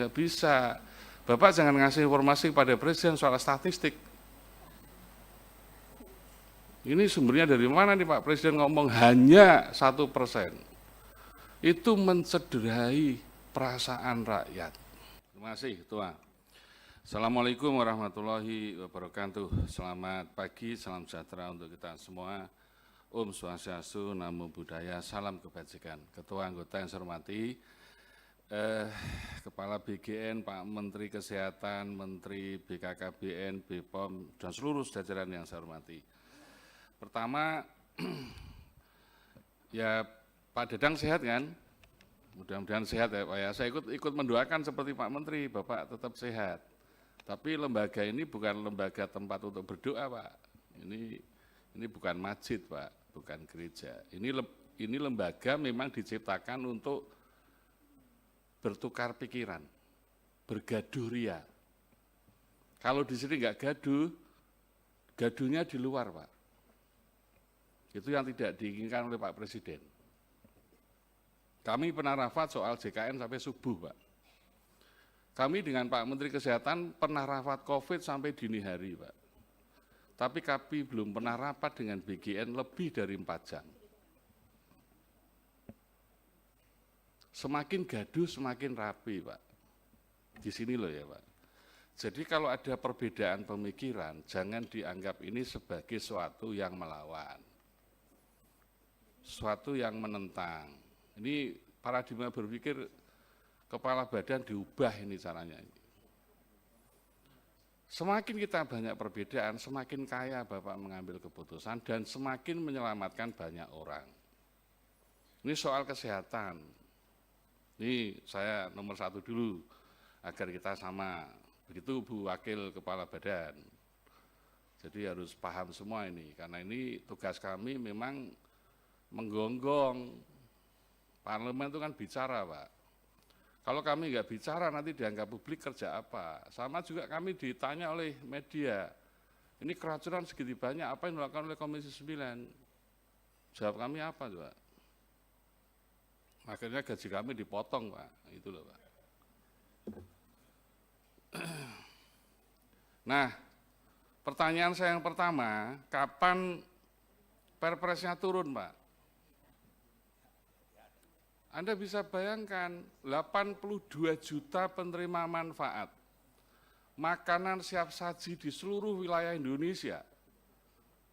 Nggak bisa. Bapak jangan ngasih informasi kepada Presiden soal statistik. Ini sumbernya dari mana nih Pak Presiden ngomong hanya 1%. Itu mencederai perasaan rakyat. Terima kasih, Ketua. Assalamualaikum warahmatullahi wabarakatuh. Selamat pagi, salam sejahtera untuk kita semua. Om Swastiastu, Namo Buddhaya, salam kebajikan. Ketua anggota yang saya hormati, Kepala BGN, Pak Menteri Kesehatan, Menteri BKKBN, BPOM, dan seluruh jajaran yang saya hormati. Pertama, ya Pak Dadang sehat kan? Mudah-mudahan sehat ya Pak ya. Saya ikut mendoakan seperti Pak Menteri, Bapak tetap sehat. Tapi lembaga ini bukan lembaga tempat untuk berdoa Pak. Ini bukan masjid Pak, bukan gereja. Ini lembaga memang diciptakan untuk bertukar pikiran, bergaduh ria. Kalau di sini nggak gaduh, gaduhnya di luar Pak. Itu yang tidak diinginkan oleh Pak Presiden. Kami pernah rapat soal JKN sampai subuh Pak. Kami dengan Pak Menteri Kesehatan pernah rapat COVID sampai dini hari Pak. Tapi kami belum pernah rapat dengan BGN lebih dari 4 jam. Semakin gaduh semakin rapi Pak. Di sini loh ya Pak. Jadi kalau ada perbedaan pemikiran, jangan dianggap ini sebagai suatu yang melawan. Suatu yang menentang. Ini paradigma berpikir kepala badan diubah ini caranya. Semakin kita banyak perbedaan, semakin kaya Bapak mengambil keputusan dan semakin menyelamatkan banyak orang. Ini soal kesehatan. Ini saya nomor 1 dulu, agar kita sama. Begitu Bu Wakil Kepala Badan. Jadi harus paham semua ini, karena ini tugas kami memang menggonggong. Parlemen itu kan bicara Pak. Kalau kami nggak bicara nanti dianggap publik kerja apa. Sama juga kami ditanya oleh media. Ini keracunan segitu banyak, apa yang dilakukan oleh Komisi 9? Jawab kami apa Pak? Akhirnya gaji kami dipotong Pak. Itu loh Pak. Nah, pertanyaan saya yang pertama, kapan Perpresnya turun Pak? Anda bisa bayangkan 82 juta penerima manfaat, makanan siap saji di seluruh wilayah Indonesia.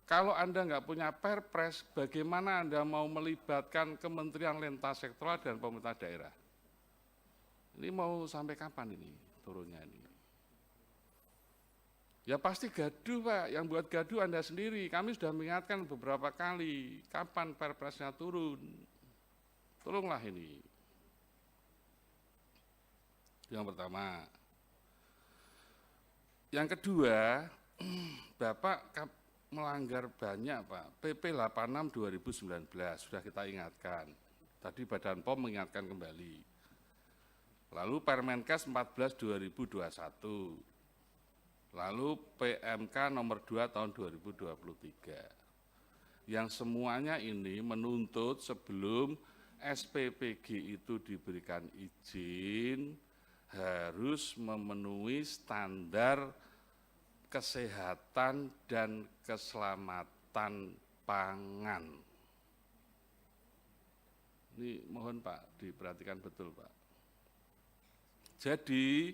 Kalau Anda nggak punya Perpres, bagaimana Anda mau melibatkan Kementerian Lintas Sektoral dan pemerintah daerah? Ini mau sampai kapan ini turunnya ini? Ya pasti gaduh Pak, yang buat gaduh Anda sendiri. Kami sudah mengingatkan beberapa kali, kapan Perpresnya turun? Tolonglah ini. Yang pertama. Yang kedua, Bapak melanggar banyak Pak. PP 86 2019 sudah kita ingatkan. Tadi Badan POM mengingatkan kembali. Lalu Permenkes 14 2021. Lalu PMK nomor 2 tahun 2023. Yang semuanya ini menuntut sebelum SPPG itu diberikan izin harus memenuhi standar kesehatan dan keselamatan pangan. Ini mohon Pak diperhatikan betul Pak. Jadi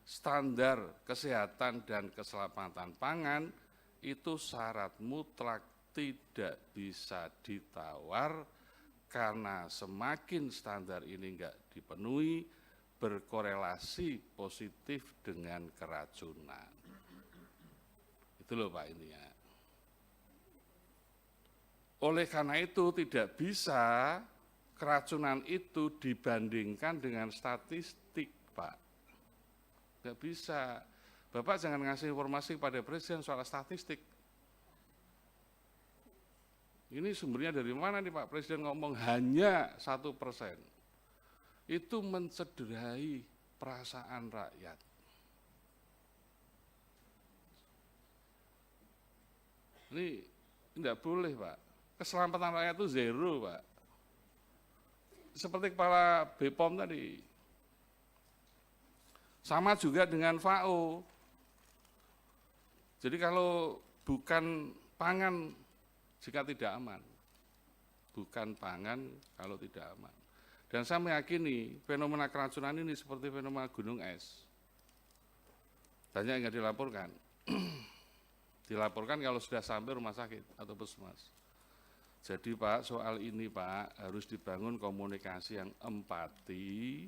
standar kesehatan dan keselamatan pangan itu syarat mutlak tidak bisa ditawar. Karena semakin standar ini enggak dipenuhi, berkorelasi positif dengan keracunan. Itu loh Pak ini ya. Oleh karena itu tidak bisa keracunan itu dibandingkan dengan statistik Pak. Enggak bisa. Bapak jangan ngasih informasi kepada Presiden soal statistik. Ini sumbernya dari mana nih Pak Presiden ngomong hanya 1%. Itu mencederai perasaan rakyat. Ini tidak boleh Pak. Keselamatan rakyat itu zero Pak. Seperti Kepala BPOM tadi. Sama juga dengan FAO. Jadi kalau bukan pangan jika tidak aman, bukan pangan kalau tidak aman. Dan saya meyakini fenomena keracunan ini seperti fenomena gunung es. Banyak yang dilaporkan. Dilaporkan kalau sudah sampai rumah sakit atau puskesmas. Jadi Pak, soal ini Pak harus dibangun komunikasi yang empati,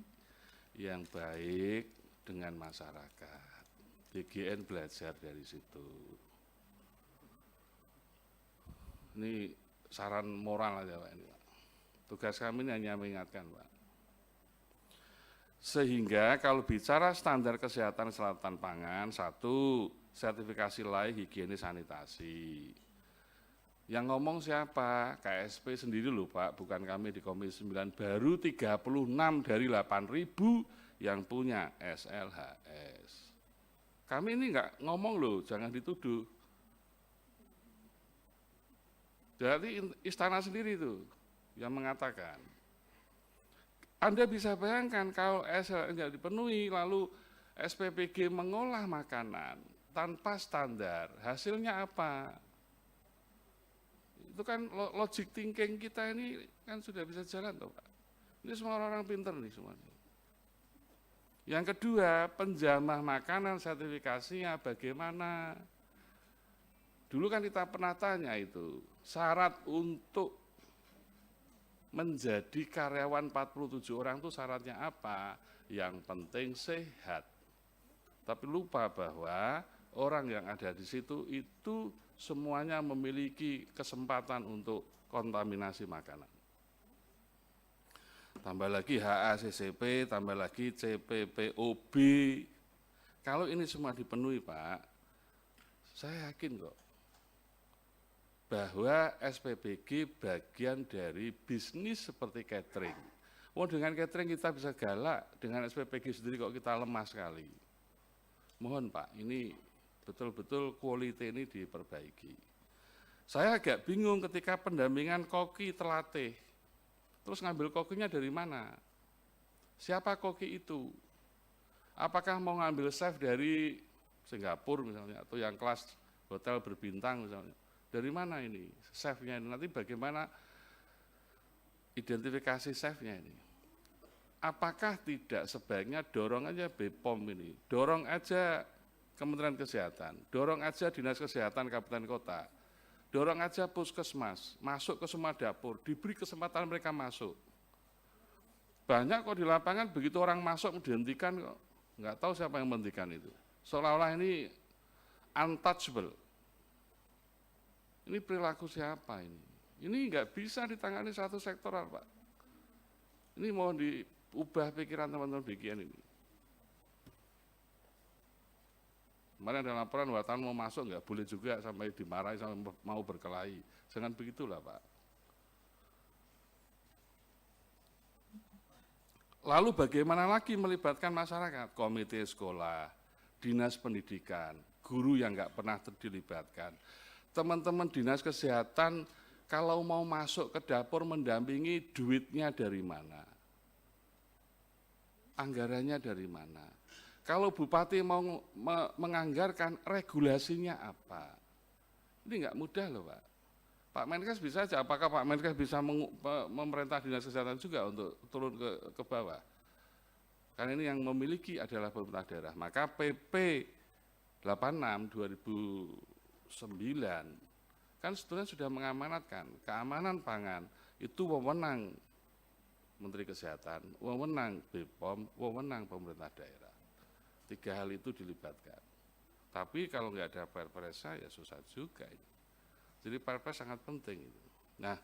yang baik dengan masyarakat. BGN belajar dari situ. Ini saran moral aja Pak ini Pak. Tugas kami ini hanya mengingatkan Pak. Sehingga kalau bicara standar kesehatan selatan pangan, satu, sertifikasi layak higienis sanitasi. Yang ngomong siapa? KSP sendiri loh Pak, bukan kami di Komisi 9, baru 36 dari 8.000 yang punya SLHS. Kami ini enggak ngomong loh, jangan dituduh. Jadi istana sendiri itu yang mengatakan. Anda bisa bayangkan kalau SLHS enggak dipenuhi, lalu SPPG mengolah makanan tanpa standar, hasilnya apa? Itu kan logic thinking kita ini kan sudah bisa jalan toh Pak. Ini semua orang pinter nih semuanya. Yang kedua, penjamah makanan sertifikasinya bagaimana? Dulu kan kita pernah tanya itu, syarat untuk menjadi karyawan 47 orang itu syaratnya apa? Yang penting sehat. Tapi lupa bahwa orang yang ada di situ itu semuanya memiliki kesempatan untuk kontaminasi makanan. Tambah lagi HACCP, tambah lagi CPPOB. Kalau ini semua dipenuhi Pak, saya yakin kok bahwa SPPG bagian dari bisnis seperti catering. Dengan catering kita bisa galak, dengan SPPG sendiri kok kita lemah sekali. Mohon Pak, ini betul-betul quality ini diperbaiki. Saya agak bingung ketika pendampingan koki terlatih. Terus ngambil kokinya dari mana? Siapa koki itu? Apakah mau ngambil chef dari Singapura misalnya, atau yang kelas hotel berbintang misalnya? Dari mana ini chefnya ini? Nanti bagaimana identifikasi chefnya ini? Apakah tidak sebaiknya dorong aja BPOM ini, dorong aja Kementerian Kesehatan, dorong aja Dinas Kesehatan Kabupaten Kota, dorong aja puskesmas, masuk ke semua dapur, diberi kesempatan mereka masuk. Banyak kok di lapangan begitu orang masuk dihentikan kok, nggak tahu siapa yang menghentikan itu. Seolah-olah ini untouchable. Ini perilaku siapa ini? Ini nggak bisa ditangani satu sektoral Pak. Ini mau diubah pikiran teman-teman BGN ini. Kemarin ada laporan wartawan mau masuk nggak boleh juga sampai dimarahi sampai mau berkelahi. Jangan begitulah Pak. Lalu bagaimana lagi melibatkan masyarakat? Komite sekolah, dinas pendidikan, guru yang nggak pernah dilibatkan. Teman-teman dinas kesehatan kalau mau masuk ke dapur mendampingi duitnya dari mana? Anggarannya dari mana? Kalau bupati mau menganggarkan regulasinya apa? Ini nggak mudah loh Pak. Pak Menkes bisa aja, apakah Pak Menkes bisa memerintah dinas kesehatan juga untuk turun ke bawah? Karena ini yang memiliki adalah pemerintah daerah. Maka PP 86 2009 kan sebetulnya sudah mengamanatkan keamanan pangan itu wewenang Menteri Kesehatan, wewenang BPOM, wewenang pemerintah daerah. 3 hal itu dilibatkan. Tapi kalau nggak ada perpres ya susah juga ini. Jadi perpres sangat penting itu. Nah,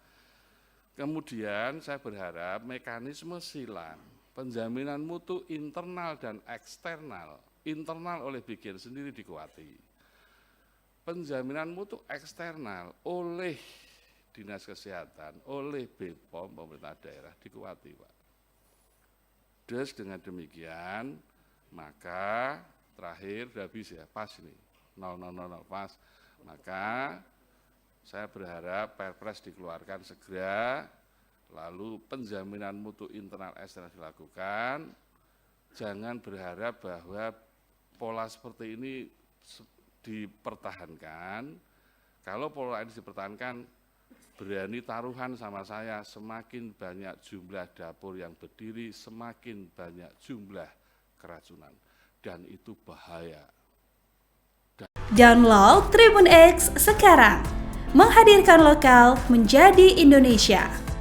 kemudian saya berharap mekanisme silang penjaminan mutu internal dan eksternal, internal oleh BGN sendiri dikuati. Penjaminan mutu eksternal oleh Dinas Kesehatan, oleh BPOM, pemerintah daerah dikuati Pak. Terus dengan demikian, maka terakhir sudah habis ya, pas ini, 000 pas. Maka saya berharap perpres dikeluarkan segera, lalu penjaminan mutu internal eksternal dilakukan, jangan berharap bahwa pola seperti ini dipertahankan. Kalau pola ini dipertahankan, berani taruhan sama saya, semakin banyak jumlah dapur yang berdiri, semakin banyak jumlah keracunan. Dan itu bahaya. Download Tribun X sekarang, menghadirkan lokal menjadi Indonesia.